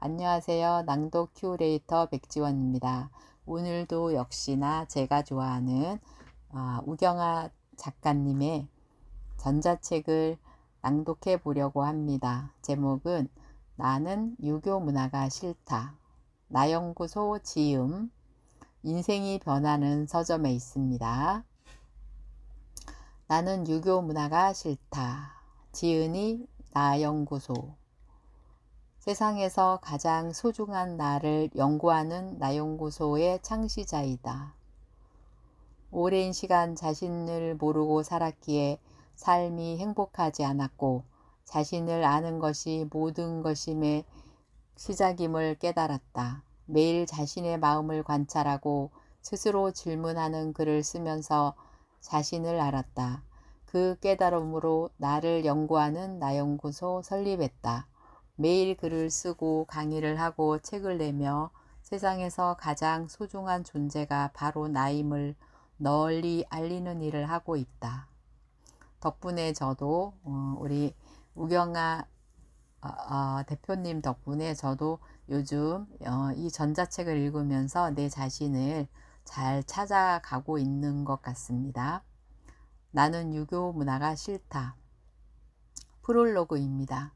안녕하세요. 낭독 큐레이터 백지원입니다. 오늘도 역시나 제가 좋아하는 우경아 작가님의 전자책을 낭독해 보려고 합니다. 제목은 나는 유교 문화가 싫다. 나연구소 지음. 인생이 변하는 서점에 있습니다. 나는 유교 문화가 싫다. 지은이 나연구소. 세상에서 가장 소중한 나를 연구하는 나연구소의 창시자이다. 오랜 시간 자신을 모르고 살았기에 삶이 행복하지 않았고 자신을 아는 것이 모든 것임의 시작임을 깨달았다. 매일 자신의 마음을 관찰하고 스스로 질문하는 글을 쓰면서 자신을 알았다. 그 깨달음으로 나를 연구하는 나연구소 설립했다. 매일 글을 쓰고 강의를 하고 책을 내며 세상에서 가장 소중한 존재가 바로 나임을 널리 알리는 일을 하고 있다. 덕분에 저도 우리 우경아 대표님 덕분에 저도 요즘 이 전자책을 읽으면서 내 자신을 잘 찾아가고 있는 것 같습니다. 나는 유교 문화가 싫다. 프롤로그입니다.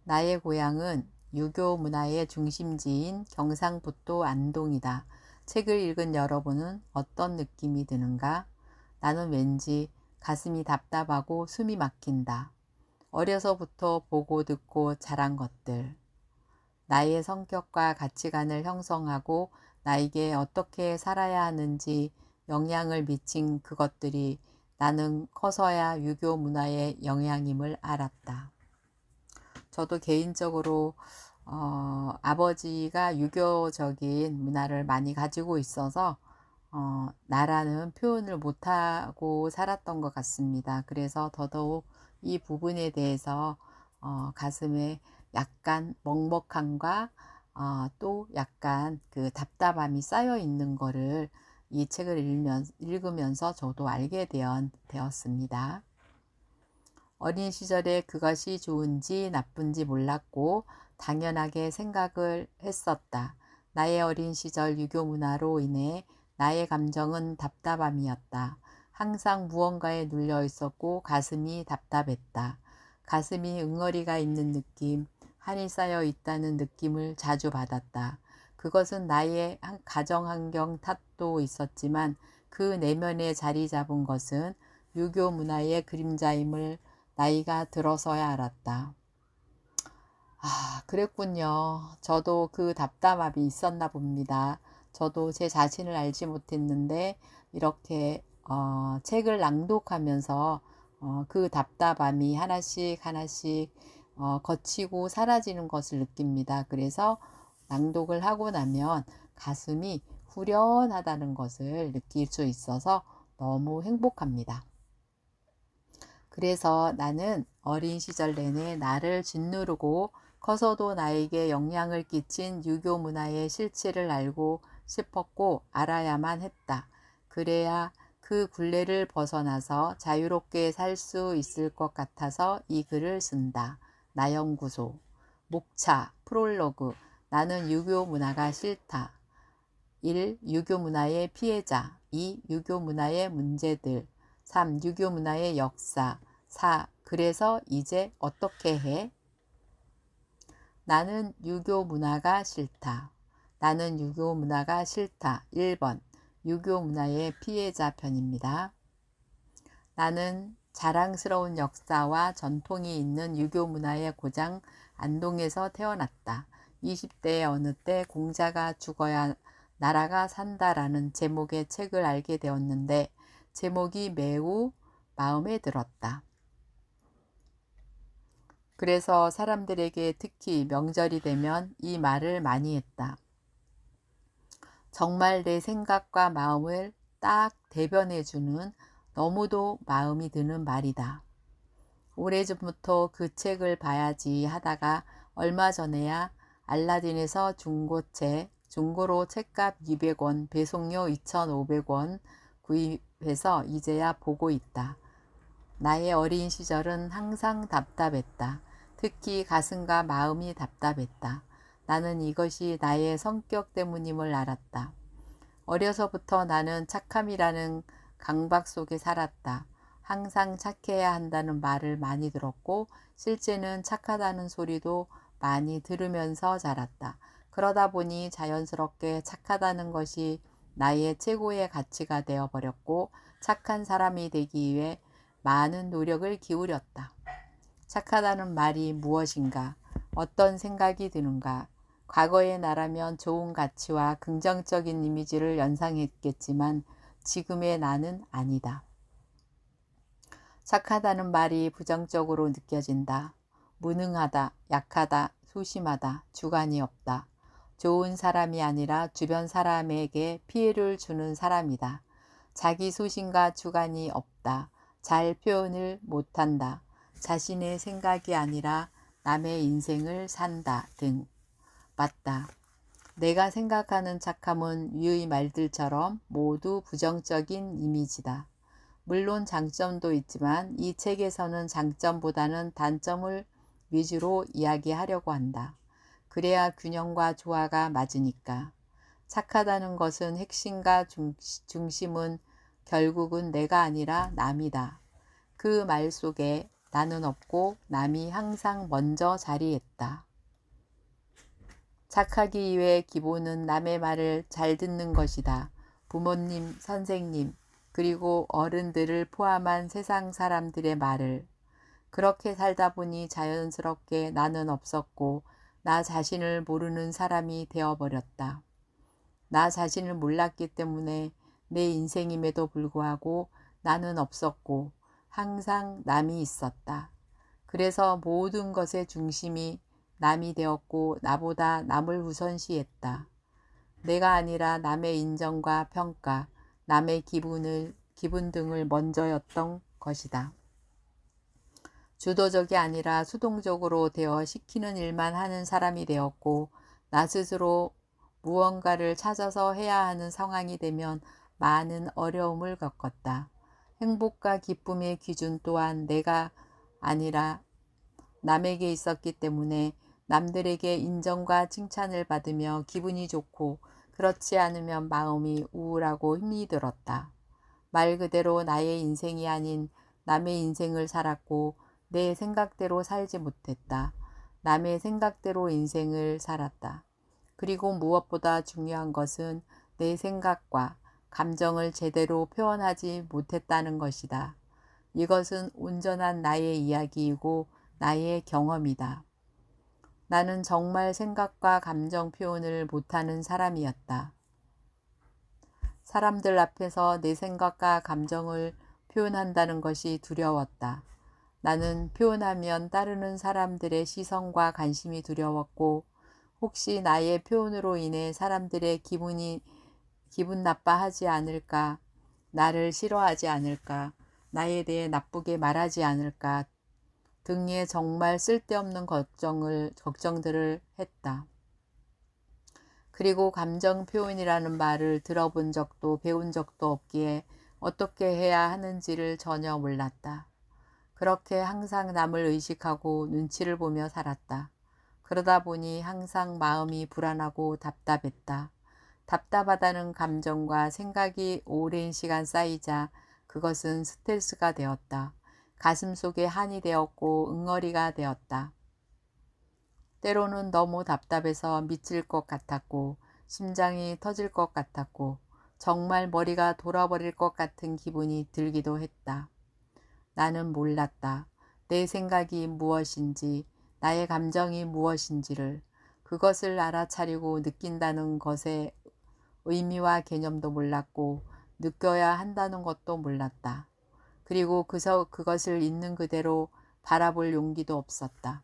나의 고향은 유교 문화의 중심지인 경상북도 안동이다. 책을 읽은 여러분은 어떤 느낌이 드는가? 나는 왠지 가슴이 답답하고 숨이 막힌다. 어려서부터 보고 듣고 자란 것들. 나의 성격과 가치관을 형성하고 나에게 어떻게 살아야 하는지 영향을 미친 그것들이 나는 커서야 유교 문화의 영향임을 알았다. 저도 개인적으로 아버지가 유교적인 문화를 많이 가지고 있어서 나라는 표현을 못하고 살았던 것 같습니다. 그래서 더더욱 이 부분에 대해서 가슴에 약간 먹먹함과 또 약간 그 답답함이 쌓여 있는 거를 이 책을 읽으면서 저도 알게 되었습니다. 어린 시절에 그것이 좋은지 나쁜지 몰랐고 당연하게 생각을 했었다. 나의 어린 시절 유교 문화로 인해 나의 감정은 답답함이었다. 항상 무언가에 눌려 있었고 가슴이 답답했다. 가슴이 응어리가 있는 느낌, 한이 쌓여 있다는 느낌을 자주 받았다. 그것은 나의 가정 환경 탓도 있었지만 그 내면에 자리 잡은 것은 유교 문화의 그림자임을 나이가 들어서야 알았다. 그랬군요. 저도 그 답답함이 있었나 봅니다. 저도 제 자신을 알지 못했는데 이렇게 책을 낭독하면서 그 답답함이 하나씩 하나씩 거치고 사라지는 것을 느낍니다. 그래서 낭독을 하고 나면 가슴이 후련하다는 것을 느낄 수 있어서 너무 행복합니다. 그래서 나는 어린 시절 내내 나를 짓누르고 커서도 나에게 영향을 끼친 유교 문화의 실체를 알고 싶었고 알아야만 했다. 그래야 그 굴레를 벗어나서 자유롭게 살 수 있을 것 같아서 이 글을 쓴다. 나연구소. 목차, 프롤로그. 나는 유교 문화가 싫다. 1. 유교 문화의 피해자. 2. 유교 문화의 문제들. 3. 유교 문화의 역사. 4. 그래서 이제 어떻게 해? 나는 유교 문화가 싫다. 나는 유교 문화가 싫다. 1번 유교 문화의 피해자 편입니다. 나는 자랑스러운 역사와 전통이 있는 유교 문화의 고장 안동에서 태어났다. 20대의 어느 때 공자가 죽어야 나라가 산다라는 제목의 책을 알게 되었는데 제목이 매우 마음에 들었다. 그래서 사람들에게 특히 명절이 되면 이 말을 많이 했다. 정말 내 생각과 마음을 딱 대변해주는 너무도 마음이 드는 말이다. 오래전부터 그 책을 봐야지 하다가 얼마 전에야 알라딘에서 중고로 책값 200원, 배송료 2,500원 구입해서 이제야 보고 있다. 나의 어린 시절은 항상 답답했다. 특히 가슴과 마음이 답답했다. 나는 이것이 나의 성격 때문임을 알았다. 어려서부터 나는 착함이라는 강박 속에 살았다. 항상 착해야 한다는 말을 많이 들었고 실제는 착하다는 소리도 많이 들으면서 자랐다. 그러다 보니 자연스럽게 착하다는 것이 나의 최고의 가치가 되어버렸고 착한 사람이 되기 위해 많은 노력을 기울였다. 착하다는 말이 무엇인가? 어떤 생각이 드는가? 과거의 나라면 좋은 가치와 긍정적인 이미지를 연상했겠지만 지금의 나는 아니다. 착하다는 말이 부정적으로 느껴진다. 무능하다, 약하다, 소심하다, 주관이 없다. 좋은 사람이 아니라 주변 사람에게 피해를 주는 사람이다. 자기 소신과 주관이 없다. 잘 표현을 못한다. 자신의 생각이 아니라 남의 인생을 산다 등. 맞다. 내가 생각하는 착함은 위의 말들처럼 모두 부정적인 이미지다. 물론 장점도 있지만 이 책에서는 장점보다는 단점을 위주로 이야기하려고 한다. 그래야 균형과 조화가 맞으니까. 착하다는 것은 핵심과 중심은 결국은 내가 아니라 남이다. 그 말 속에 나는 없고 남이 항상 먼저 자리했다. 착하기 위해 기본은 남의 말을 잘 듣는 것이다. 부모님, 선생님, 그리고 어른들을 포함한 세상 사람들의 말을. 그렇게 살다 보니 자연스럽게 나는 없었고 나 자신을 모르는 사람이 되어버렸다. 나 자신을 몰랐기 때문에 내 인생임에도 불구하고 나는 없었고 항상 남이 있었다. 그래서 모든 것의 중심이 남이 되었고 나보다 남을 우선시했다. 내가 아니라 남의 인정과 평가, 남의 기분 등을 먼저였던 것이다. 주도적이 아니라 수동적으로 되어 시키는 일만 하는 사람이 되었고 나 스스로 무언가를 찾아서 해야 하는 상황이 되면 많은 어려움을 겪었다. 행복과 기쁨의 기준 또한 내가 아니라 남에게 있었기 때문에 남들에게 인정과 칭찬을 받으며 기분이 좋고 그렇지 않으면 마음이 우울하고 힘이 들었다. 말 그대로 나의 인생이 아닌 남의 인생을 살았고 내 생각대로 살지 못했다. 남의 생각대로 인생을 살았다. 그리고 무엇보다 중요한 것은 내 생각과 감정을 제대로 표현하지 못했다는 것이다. 이것은 온전한 나의 이야기이고 나의 경험이다. 나는 정말 생각과 감정 표현을 못하는 사람이었다. 사람들 앞에서 내 생각과 감정을 표현한다는 것이 두려웠다. 나는 표현하면 따르는 사람들의 시선과 관심이 두려웠고 혹시 나의 표현으로 인해 사람들의 기분 나빠하지 않을까, 나를 싫어하지 않을까, 나에 대해 나쁘게 말하지 않을까 등의 정말 쓸데없는 걱정들을 했다. 그리고 감정 표현이라는 말을 들어본 적도 배운 적도 없기에 어떻게 해야 하는지를 전혀 몰랐다. 그렇게 항상 남을 의식하고 눈치를 보며 살았다. 그러다 보니 항상 마음이 불안하고 답답했다. 답답하다는 감정과 생각이 오랜 시간 쌓이자 그것은 스트레스가 되었다. 가슴 속에 한이 되었고 응어리가 되었다. 때로는 너무 답답해서 미칠 것 같았고 심장이 터질 것 같았고 정말 머리가 돌아버릴 것 같은 기분이 들기도 했다. 나는 몰랐다. 내 생각이 무엇인지 나의 감정이 무엇인지를 그것을 알아차리고 느낀다는 것의 의미와 개념도 몰랐고 느껴야 한다는 것도 몰랐다. 그리고 그것을 있는 그대로 바라볼 용기도 없었다.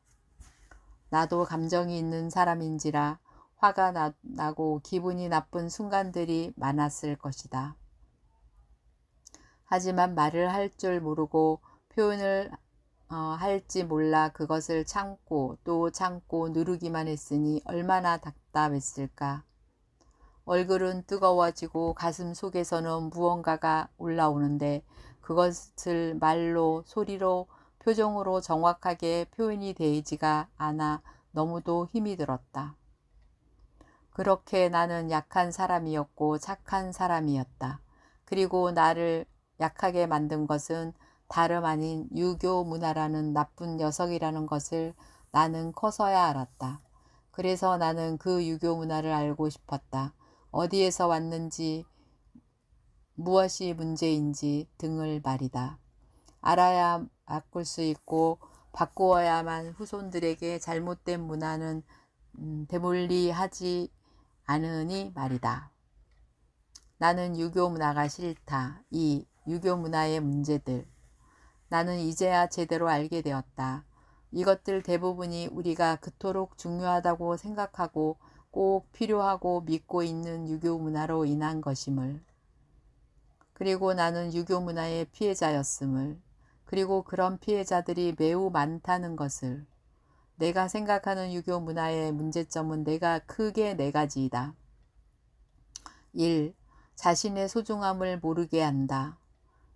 나도 감정이 있는 사람인지라 화가 나고 기분이 나쁜 순간들이 많았을 것이다. 하지만 말을 할 줄 모르고 표현을 할지 몰라 그것을 참고 또 참고 누르기만 했으니 얼마나 답답했을까. 얼굴은 뜨거워지고 가슴 속에서는 무언가가 올라오는데 그것을 말로, 소리로, 표정으로 정확하게 표현이 되지가 않아 너무도 힘이 들었다. 그렇게 나는 약한 사람이었고 착한 사람이었다. 그리고 나를 약하게 만든 것은 다름 아닌 유교 문화라는 나쁜 녀석이라는 것을 나는 커서야 알았다. 그래서 나는 그 유교 문화를 알고 싶었다. 어디에서 왔는지, 무엇이 문제인지 등을 말이다. 알아야 바꿀 수 있고 바꾸어야만 후손들에게 잘못된 문화는 되물리하지 않으니 말이다. 나는 유교 문화가 싫다. 이 유교 문화의 문제들. 나는 이제야 제대로 알게 되었다. 이것들 대부분이 우리가 그토록 중요하다고 생각하고 꼭 필요하고 믿고 있는 유교 문화로 인한 것임을. 그리고 나는 유교 문화의 피해자였음을. 그리고 그런 피해자들이 매우 많다는 것을. 내가 생각하는 유교 문화의 문제점은 크게 네 가지이다. 1. 자신의 소중함을 모르게 한다.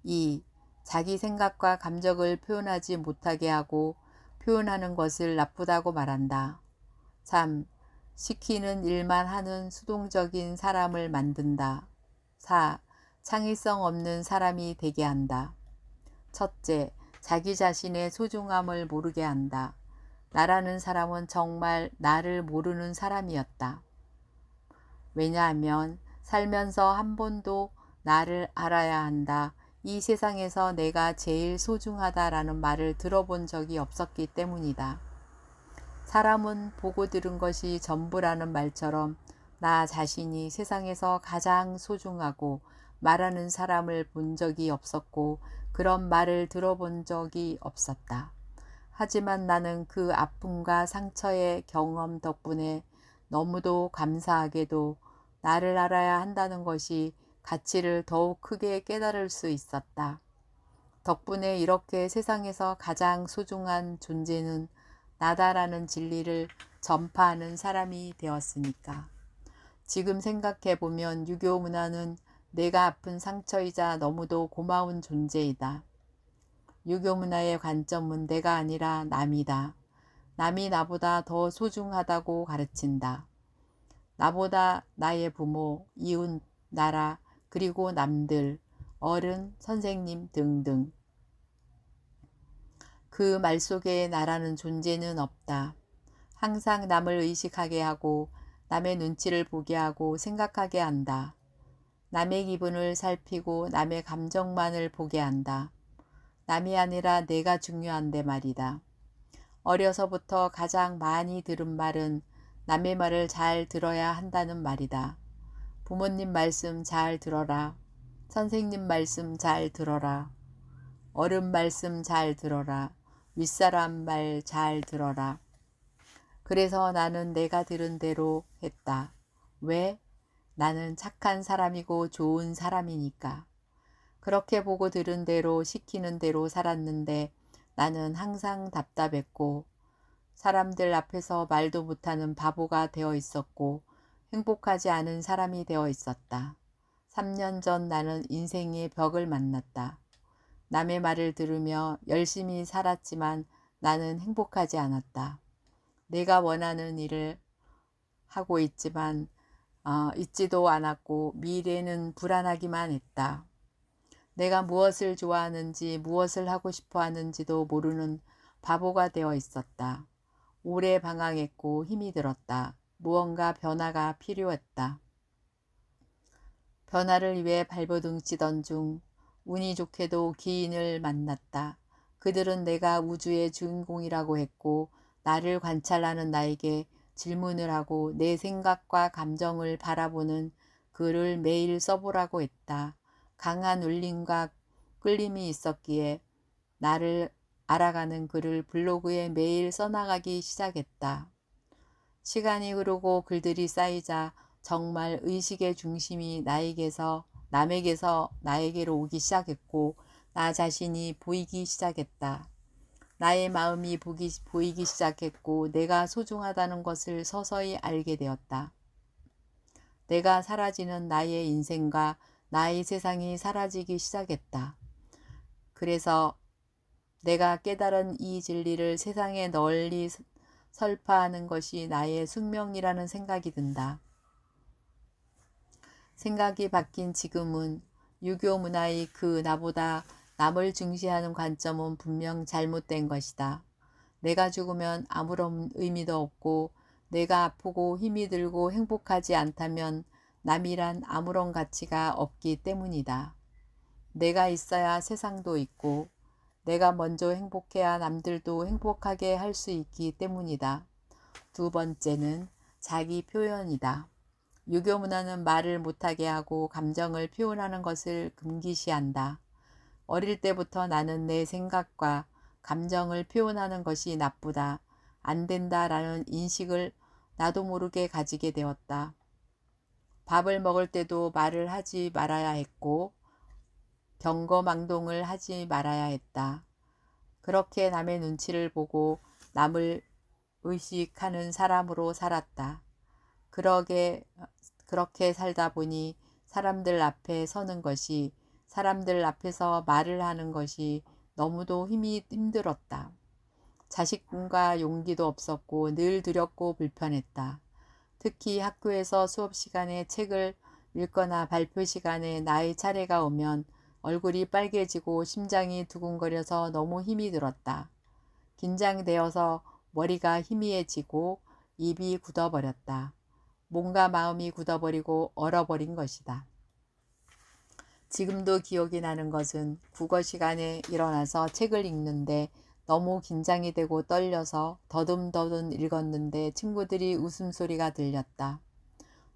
2. 자기 생각과 감정을 표현하지 못하게 하고 표현하는 것을 나쁘다고 말한다. 3. 시키는 일만 하는 수동적인 사람을 만든다. 4. 창의성 없는 사람이 되게 한다. 첫째, 자기 자신의 소중함을 모르게 한다. 나라는 사람은 정말 나를 모르는 사람이었다. 왜냐하면 살면서 한 번도 나를 알아야 한다. 이 세상에서 내가 제일 소중하다라는 말을 들어본 적이 없었기 때문이다. 사람은 보고 들은 것이 전부라는 말처럼 나 자신이 세상에서 가장 소중하고 말하는 사람을 본 적이 없었고 그런 말을 들어본 적이 없었다. 하지만 나는 그 아픔과 상처의 경험 덕분에 너무도 감사하게도 나를 알아야 한다는 것이 가치를 더욱 크게 깨달을 수 있었다. 덕분에 이렇게 세상에서 가장 소중한 존재는 나다라는 진리를 전파하는 사람이 되었으니까. 지금 생각해보면 유교 문화는 내가 아픈 상처이자 너무도 고마운 존재이다. 유교 문화의 관점은 내가 아니라 남이다. 남이 나보다 더 소중하다고 가르친다. 나보다 나의 부모, 이웃, 나라, 그리고 남들, 어른, 선생님 등등. 그 말 속에 나라는 존재는 없다. 항상 남을 의식하게 하고 남의 눈치를 보게 하고 생각하게 한다. 남의 기분을 살피고 남의 감정만을 보게 한다. 남이 아니라 내가 중요한데 말이다. 어려서부터 가장 많이 들은 말은 남의 말을 잘 들어야 한다는 말이다. 부모님 말씀 잘 들어라. 선생님 말씀 잘 들어라. 어른 말씀 잘 들어라. 윗사람 말 잘 들어라. 그래서 나는 내가 들은 대로 했다. 왜? 나는 착한 사람이고 좋은 사람이니까. 그렇게 보고 들은 대로 시키는 대로 살았는데 나는 항상 답답했고 사람들 앞에서 말도 못하는 바보가 되어 있었고 행복하지 않은 사람이 되어 있었다. 3년 전 나는 인생의 벽을 만났다. 남의 말을 들으며 열심히 살았지만 나는 행복하지 않았다. 내가 원하는 일을 하고 있지만 있지도 않았고 미래는 불안하기만 했다. 내가 무엇을 좋아하는지 무엇을 하고 싶어 하는지도 모르는 바보가 되어 있었다. 오래 방황했고 힘이 들었다. 무언가 변화가 필요했다. 변화를 위해 발버둥 치던 중 운이 좋게도 기인을 만났다. 그들은 내가 우주의 주인공이라고 했고 나를 관찰하는 나에게 질문을 하고 내 생각과 감정을 바라보는 글을 매일 써보라고 했다. 강한 울림과 끌림이 있었기에 나를 알아가는 글을 블로그에 매일 써나가기 시작했다. 시간이 흐르고 글들이 쌓이자 정말 의식의 중심이 남에게서 나에게로 오기 시작했고 나 자신이 보이기 시작했다. 나의 마음이 보이기 시작했고 내가 소중하다는 것을 서서히 알게 되었다. 내가 사라지는 나의 인생과 나의 세상이 사라지기 시작했다. 그래서 내가 깨달은 이 진리를 세상에 널리 설파하는 것이 나의 숙명이라는 생각이 든다. 생각이 바뀐 지금은 유교 문화의 그 나보다 남을 중시하는 관점은 분명 잘못된 것이다. 내가 죽으면 아무런 의미도 없고 내가 아프고 힘이 들고 행복하지 않다면 남이란 아무런 가치가 없기 때문이다. 내가 있어야 세상도 있고 내가 먼저 행복해야 남들도 행복하게 할 수 있기 때문이다. 두 번째는 자기 표현이다. 유교 문화는 말을 못하게 하고 감정을 표현하는 것을 금기시한다. 어릴 때부터 나는 내 생각과 감정을 표현하는 것이 나쁘다, 안 된다라는 인식을 나도 모르게 가지게 되었다. 밥을 먹을 때도 말을 하지 말아야 했고 경거망동을 하지 말아야 했다. 그렇게 남의 눈치를 보고 남을 의식하는 사람으로 살았다. 그렇게 살다 보니 사람들 앞에 서는 것이, 사람들 앞에서 말을 하는 것이 너무도 힘들었다. 자식분과 용기도 없었고 늘 두렵고 불편했다. 특히 학교에서 수업 시간에 책을 읽거나 발표 시간에 나의 차례가 오면 얼굴이 빨개지고 심장이 두근거려서 너무 힘이 들었다. 긴장되어서 머리가 희미해지고 입이 굳어버렸다. 몸과 마음이 굳어버리고 얼어버린 것이다. 지금도 기억이 나는 것은 국어 시간에 일어나서 책을 읽는데 너무 긴장이 되고 떨려서 더듬더듬 읽었는데 친구들이 웃음소리가 들렸다.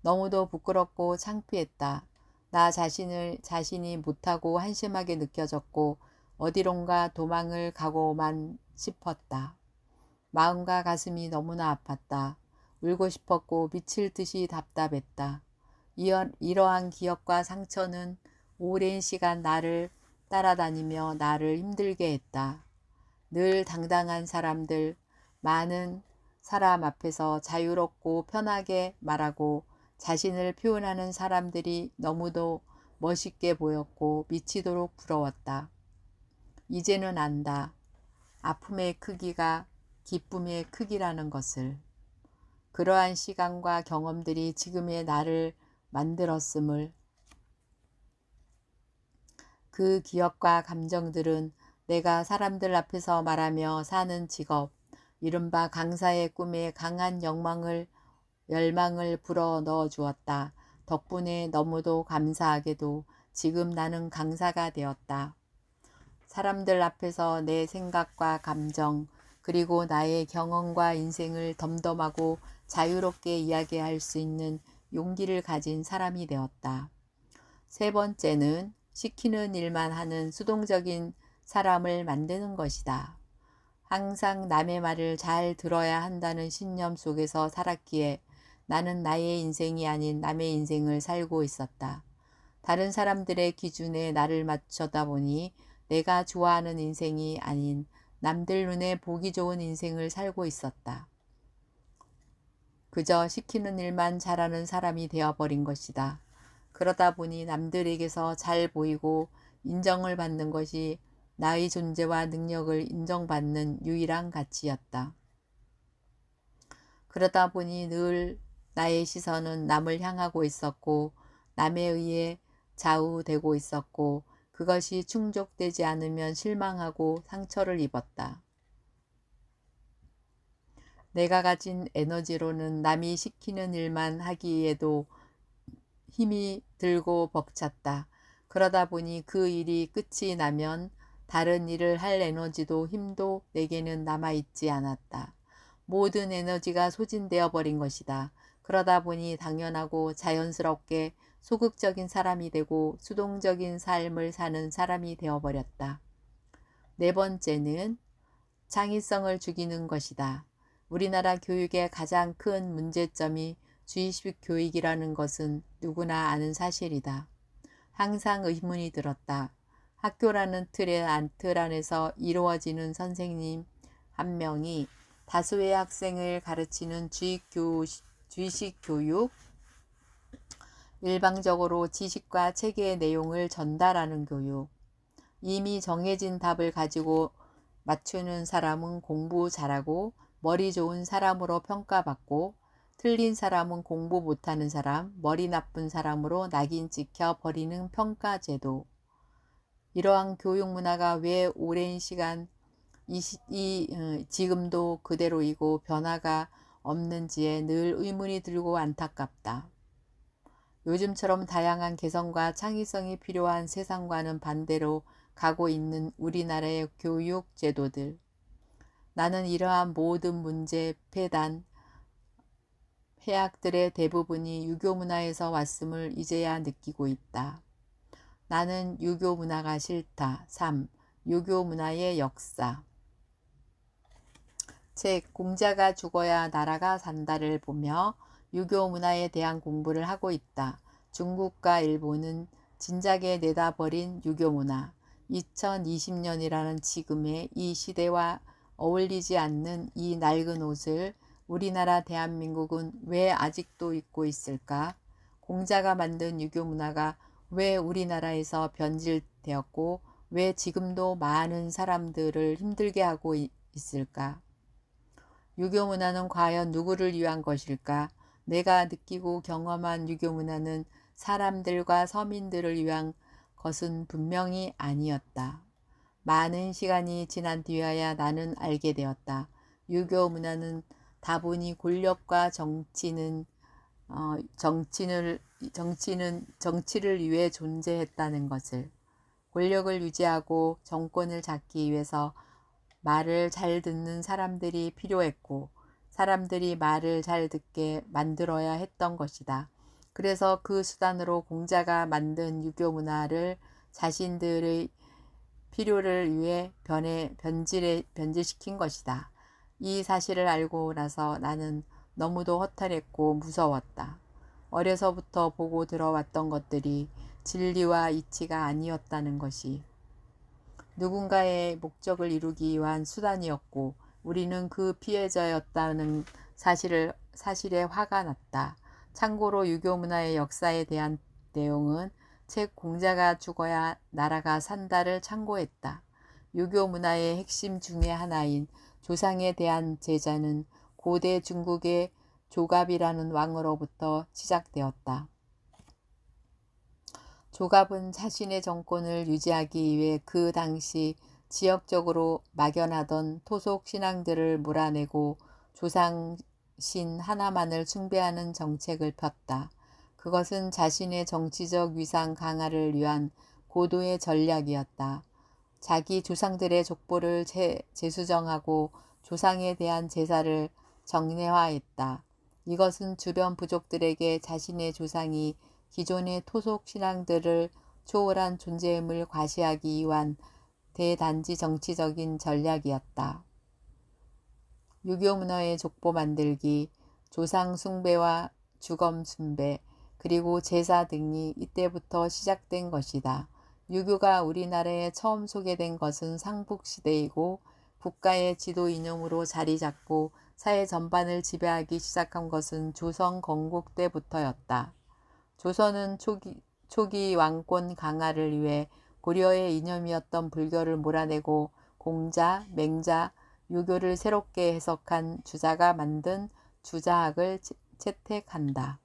너무도 부끄럽고 창피했다. 나 자신이 못하고 한심하게 느껴졌고 어디론가 도망을 가고만 싶었다. 마음과 가슴이 너무나 아팠다. 울고 싶었고 미칠 듯이 답답했다. 이러한 기억과 상처는 오랜 시간 나를 따라다니며 나를 힘들게 했다. 늘 당당한 사람들, 많은 사람 앞에서 자유롭고 편하게 말하고 자신을 표현하는 사람들이 너무도 멋있게 보였고 미치도록 부러웠다. 이제는 안다. 아픔의 크기가 기쁨의 크기라는 것을. 그러한 시간과 경험들이 지금의 나를 만들었음을. 그 기억과 감정들은 내가 사람들 앞에서 말하며 사는 직업, 이른바 강사의 꿈에 강한 열망을 불어넣어 주었다. 덕분에 너무도 감사하게도 지금 나는 강사가 되었다. 사람들 앞에서 내 생각과 감정, 그리고 나의 경험과 인생을 덤덤하고 자유롭게 이야기할 수 있는 용기를 가진 사람이 되었다. 세 번째는 시키는 일만 하는 수동적인 사람을 만드는 것이다. 항상 남의 말을 잘 들어야 한다는 신념 속에서 살았기에 나는 나의 인생이 아닌 남의 인생을 살고 있었다. 다른 사람들의 기준에 나를 맞추다 보니 내가 좋아하는 인생이 아닌 남들 눈에 보기 좋은 인생을 살고 있었다. 그저 시키는 일만 잘하는 사람이 되어버린 것이다. 그러다 보니 남들에게서 잘 보이고 인정을 받는 것이 나의 존재와 능력을 인정받는 유일한 가치였다. 그러다 보니 늘 나의 시선은 남을 향하고 있었고 남에 의해 좌우되고 있었고 그것이 충족되지 않으면 실망하고 상처를 입었다. 내가 가진 에너지로는 남이 시키는 일만 하기에도 힘이 들고 벅찼다. 그러다 보니 그 일이 끝이 나면 다른 일을 할 에너지도 힘도 내게는 남아있지 않았다. 모든 에너지가 소진되어 버린 것이다. 그러다 보니 당연하고 자연스럽게 소극적인 사람이 되고 수동적인 삶을 사는 사람이 되어버렸다. 네 번째는 창의성을 죽이는 것이다. 우리나라 교육의 가장 큰 문제점이 주의식 교육이라는 것은 누구나 아는 사실이다. 항상 의문이 들었다. 학교라는 틀 안에서 이루어지는 선생님 한 명이 다수의 학생을 가르치는 주의식 교육, 일방적으로 지식과 체계의 내용을 전달하는 교육, 이미 정해진 답을 가지고 맞추는 사람은 공부 잘하고 머리 좋은 사람으로 평가받고 틀린 사람은 공부 못하는 사람, 머리 나쁜 사람으로 낙인 찍혀 버리는 평가제도. 이러한 교육 문화가 왜 오랜 시간 지금도 그대로이고 변화가 없는지에 늘 의문이 들고 안타깝다. 요즘처럼 다양한 개성과 창의성이 필요한 세상과는 반대로 가고 있는 우리나라의 교육 제도들. 나는 이러한 모든 문제, 폐단, 해악들의 대부분이 유교 문화에서 왔음을 이제야 느끼고 있다. 나는 유교 문화가 싫다. 3. 유교 문화의 역사. 책 공자가 죽어야 나라가 산다를 보며 유교 문화에 대한 공부를 하고 있다. 중국과 일본은 진작에 내다버린 유교 문화. 2020년이라는 지금의 이 시대와 어울리지 않는 이 낡은 옷을 우리나라 대한민국은 왜 아직도 입고 있을까? 공자가 만든 유교 문화가 왜 우리나라에서 변질되었고 왜 지금도 많은 사람들을 힘들게 하고 있을까? 유교 문화는 과연 누구를 위한 것일까? 내가 느끼고 경험한 유교 문화는 사람들과 서민들을 위한 것은 분명히 아니었다. 많은 시간이 지난 뒤에야 나는 알게 되었다. 유교 문화는 다분히 권력과 정치를 위해 존재했다는 것을. 권력을 유지하고 정권을 잡기 위해서 말을 잘 듣는 사람들이 필요했고 사람들이 말을 잘 듣게 만들어야 했던 것이다. 그래서 그 수단으로 공자가 만든 유교 문화를 자신들의 필요를 위해 변질시킨 것이다. 이 사실을 알고 나서 나는 너무도 허탈했고 무서웠다. 어려서부터 보고 들어왔던 것들이 진리와 이치가 아니었다는 것이. 누군가의 목적을 이루기 위한 수단이었고 우리는 그 피해자였다는 사실에 화가 났다. 참고로 유교 문화의 역사에 대한 내용은 책 공자가 죽어야 나라가 산다를 참고했다. 유교 문화의 핵심 중의 하나인 조상에 대한 제자는 고대 중국의 조갑이라는 왕으로부터 시작되었다. 조갑은 자신의 정권을 유지하기 위해 그 당시 지역적으로 막연하던 토속 신앙들을 몰아내고 조상신 하나만을 숭배하는 정책을 폈다. 그것은 자신의 정치적 위상 강화를 위한 고도의 전략이었다. 자기 조상들의 족보를 재수정하고 조상에 대한 제사를 정례화했다. 이것은 주변 부족들에게 자신의 조상이 기존의 토속 신앙들을 초월한 존재임을 과시하기 위한 대단지 정치적인 전략이었다. 유교 문화의 족보 만들기, 조상 숭배와 주검 숭배, 그리고 제사 등이 이때부터 시작된 것이다. 유교가 우리나라에 처음 소개된 것은 삼국시대이고 국가의 지도 이념으로 자리 잡고 사회 전반을 지배하기 시작한 것은 조선 건국 때부터였다. 조선은 초기 왕권 강화를 위해 고려의 이념이었던 불교를 몰아내고 공자, 맹자, 유교를 새롭게 해석한 주자가 만든 주자학을 채택한다.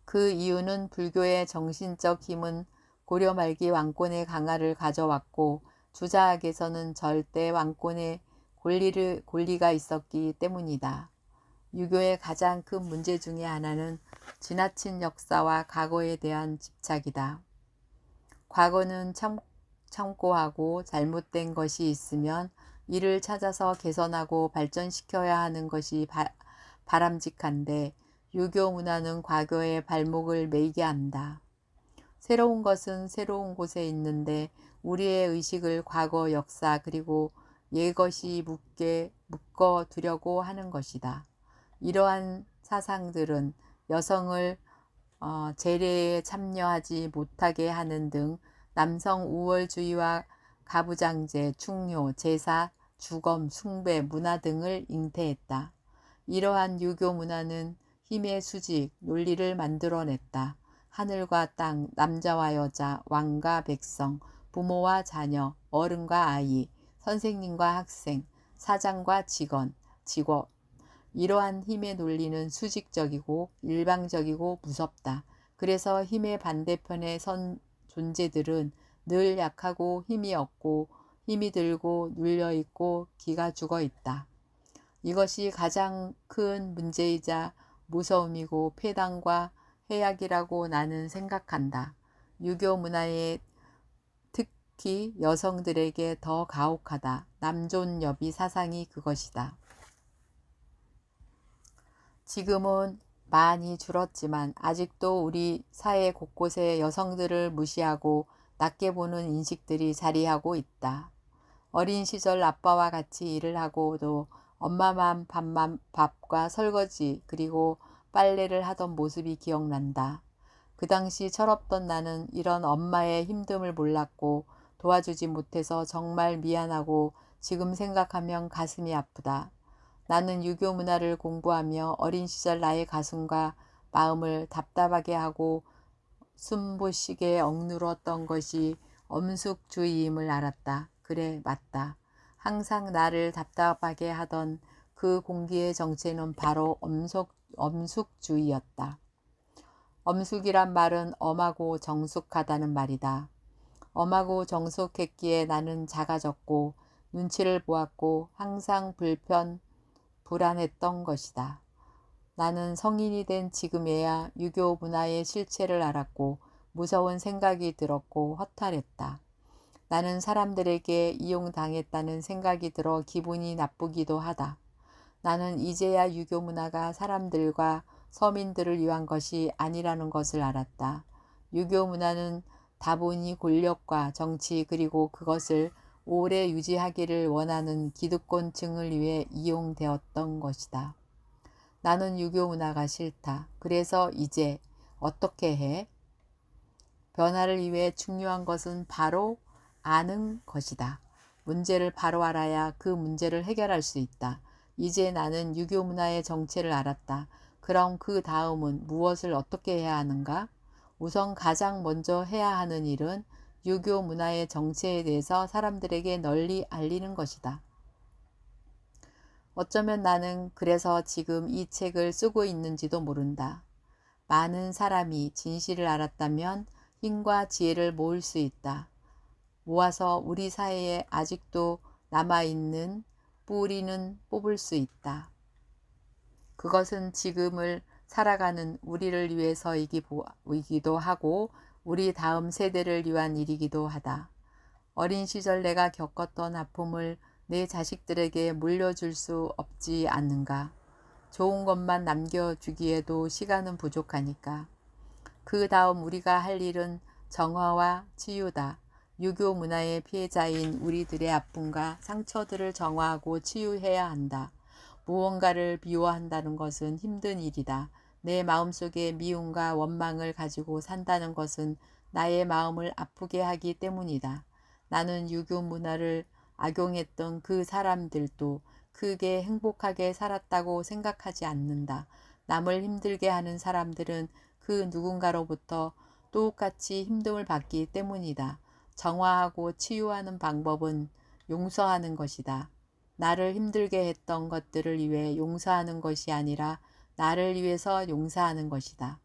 그 이유는 불교의 정신적 힘은 고려 말기 왕권의 강화를 가져왔고 주자학에서는 절대 왕권의 권리가 있었기 때문이다. 유교의 가장 큰 문제 중의 하나는 지나친 역사와 과거에 대한 집착이다. 과거는 참고하고 잘못된 것이 있으면 이를 찾아서 개선하고 발전시켜야 하는 것이 바람직한데 유교 문화는 과거에 발목을 매이게 한다. 새로운 것은 새로운 곳에 있는데 우리의 의식을 과거 역사 그리고 옛것이 묶어 두려고 하는 것이다. 이러한 사상들은 여성을 제례에 참여하지 못하게 하는 등 남성 우월주의와 가부장제, 충효, 제사, 주검, 숭배, 문화 등을 잉태했다. 이러한 유교 문화는 힘의 수직, 논리를 만들어냈다. 하늘과 땅, 남자와 여자, 왕과 백성, 부모와 자녀, 어른과 아이, 선생님과 학생, 사장과 직원, 이러한 힘의 논리는 수직적이고 일방적이고 무섭다. 그래서 힘의 반대편에 선 존재들은 늘 약하고 힘이 없고 힘이 들고 눌려있고 기가 죽어있다. 이것이 가장 큰 문제이자 무서움이고 폐당과 해악이라고 나는 생각한다. 유교 문화에 특히 여성들에게 더 가혹하다. 남존여비 사상이 그것이다. 지금은 많이 줄었지만 아직도 우리 사회 곳곳에 여성들을 무시하고 낮게 보는 인식들이 자리하고 있다. 어린 시절 아빠와 같이 일을 하고도 엄마만 밥과 설거지 그리고 빨래를 하던 모습이 기억난다. 그 당시 철없던 나는 이런 엄마의 힘듦을 몰랐고 도와주지 못해서 정말 미안하고 지금 생각하면 가슴이 아프다. 나는 유교 문화를 공부하며 어린 시절 나의 가슴과 마음을 답답하게 하고 숨부시게 억누렀던 것이 엄숙주의임을 알았다. 그래, 맞다. 항상 나를 답답하게 하던 그 공기의 정체는 바로 엄숙주의였다. 엄숙이란 말은 엄하고 정숙하다는 말이다. 엄하고 정숙했기에 나는 작아졌고 눈치를 보았고 항상 불안했던 것이다. 나는 성인이 된 지금에야 유교 문화의 실체를 알았고 무서운 생각이 들었고 허탈했다. 나는 사람들에게 이용당했다는 생각이 들어 기분이 나쁘기도 하다. 나는 이제야 유교 문화가 사람들과 서민들을 위한 것이 아니라는 것을 알았다. 유교 문화는 다분히 권력과 정치 그리고 그것을 오래 유지하기를 원하는 기득권층을 위해 이용되었던 것이다. 나는 유교 문화가 싫다. 그래서 이제 어떻게 해? 변화를 위해 중요한 것은 바로 아는 것이다. 문제를 바로 알아야 그 문제를 해결할 수 있다. 이제 나는 유교 문화의 정체를 알았다. 그럼 그 다음은 무엇을 어떻게 해야 하는가? 우선 가장 먼저 해야 하는 일은 유교 문화의 정체에 대해서 사람들에게 널리 알리는 것이다. 어쩌면 나는 그래서 지금 이 책을 쓰고 있는지도 모른다. 많은 사람이 진실을 알았다면 힘과 지혜를 모을 수 있다. 모아서 우리 사회에 아직도 남아있는 뿌리는 뽑을 수 있다. 그것은 지금을 살아가는 우리를 위해서이기도 하고 우리 다음 세대를 위한 일이기도 하다. 어린 시절 내가 겪었던 아픔을 내 자식들에게 물려줄 수 없지 않는가. 좋은 것만 남겨주기에도 시간은 부족하니까. 그 다음 우리가 할 일은 정화와 치유다. 유교 문화의 피해자인 우리들의 아픔과 상처들을 정화하고 치유해야 한다. 무언가를 미워한다는 것은 힘든 일이다. 내 마음속에 미움과 원망을 가지고 산다는 것은 나의 마음을 아프게 하기 때문이다. 나는 유교 문화를 악용했던 그 사람들도 크게 행복하게 살았다고 생각하지 않는다. 남을 힘들게 하는 사람들은 그 누군가로부터 똑같이 힘듦을 받기 때문이다. 정화하고 치유하는 방법은 용서하는 것이다. 나를 힘들게 했던 것들을 위해 용서하는 것이 아니라 나를 위해서 용서하는 것이다.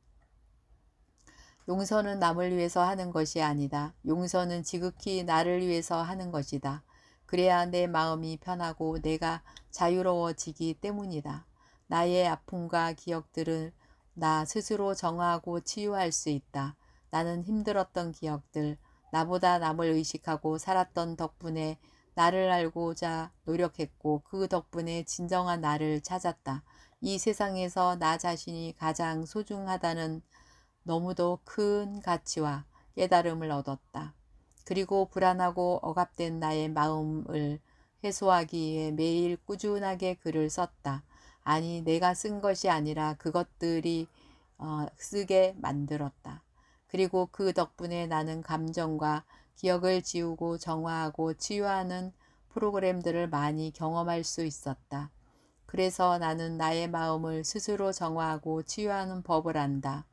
용서는 남을 위해서 하는 것이 아니다. 용서는 지극히 나를 위해서 하는 것이다. 그래야 내 마음이 편하고 내가 자유로워지기 때문이다. 나의 아픔과 기억들을 나 스스로 정화하고 치유할 수 있다. 나는 힘들었던 기억들, 나보다 남을 의식하고 살았던 덕분에 나를 알고자 노력했고 그 덕분에 진정한 나를 찾았다. 이 세상에서 나 자신이 가장 소중하다는 너무도 큰 가치와 깨달음을 얻었다. 그리고 불안하고 억압된 나의 마음을 해소하기 위해 매일 꾸준하게 글을 썼다. 아니, 내가 쓴 것이 아니라 그것들이 쓰게 만들었다. 그리고 그 덕분에 나는 감정과 기억을 지우고 정화하고 치유하는 프로그램들을 많이 경험할 수 있었다. 그래서 나는 나의 마음을 스스로 정화하고 치유하는 법을 안다.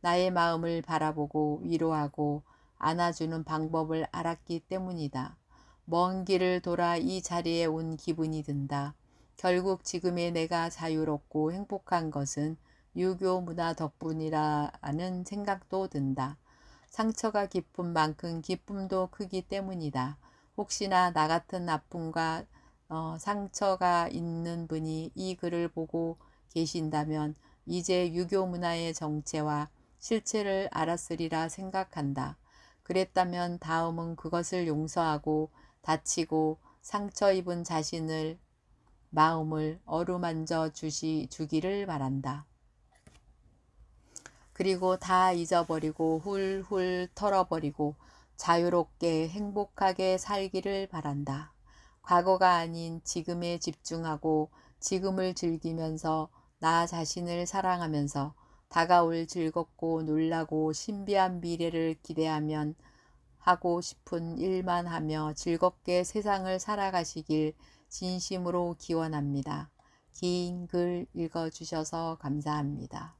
나의 마음을 바라보고 위로하고 안아주는 방법을 알았기 때문이다. 먼 길을 돌아 이 자리에 온 기분이 든다. 결국 지금의 내가 자유롭고 행복한 것은 유교 문화 덕분이라는 생각도 든다. 상처가 깊은 만큼 기쁨도 크기 때문이다. 혹시나 나 같은 아픔과 상처가 있는 분이 이 글을 보고 계신다면 이제 유교 문화의 정체와 실체를 알았으리라 생각한다. 그랬다면 다음은 그것을 용서하고 다치고 상처 입은 자신을 마음을 어루만져 주기를 바란다. 그리고 다 잊어버리고 훌훌 털어버리고 자유롭게 행복하게 살기를 바란다. 과거가 아닌 지금에 집중하고 지금을 즐기면서 나 자신을 사랑하면서 다가올 즐겁고 놀라고 신비한 미래를 기대하면 하고 싶은 일만 하며 즐겁게 세상을 살아가시길 진심으로 기원합니다. 긴 글 읽어주셔서 감사합니다.